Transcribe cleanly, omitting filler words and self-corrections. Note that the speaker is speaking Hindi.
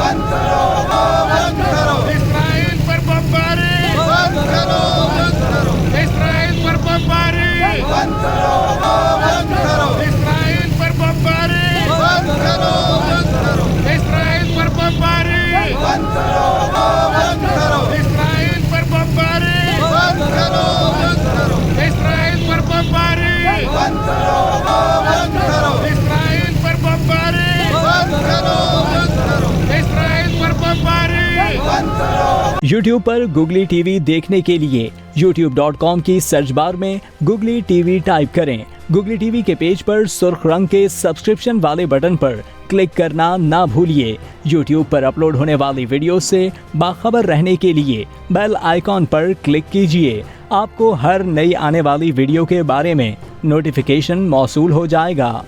बंद करो, बंद करो। इस्राइल पर बमबारी बंद करो, बंद करो। इस्राइल पर बमबारी बंद करो, बंद करो। इस्राइल पर बमबारी बंद करो, बंद करो। इस्राइल पर बमबारी बंद करो, बंद करो। इस्राइल पर बमबारी बंद करो, बंद करो। इस्राइल पर बमबारी बंद करो, बंद करो। इस्राइल पर बमबारी बंद करो, बंद करो। इस्राइल पर बमबारी बंद करो। YouTube पर गुगली टीवी देखने के लिए youtube.com की सर्च बार में गुगली टीवी टाइप करें। गुगली टीवी के पेज पर सुर्ख रंग के सब्सक्रिप्शन वाले बटन पर क्लिक करना ना भूलिए। YouTube पर अपलोड होने वाली वीडियो से बाखबर रहने के लिए बेल आइकॉन पर क्लिक कीजिए। आपको हर नई आने वाली वीडियो के बारे में नोटिफिकेशन मौसूल हो जाएगा।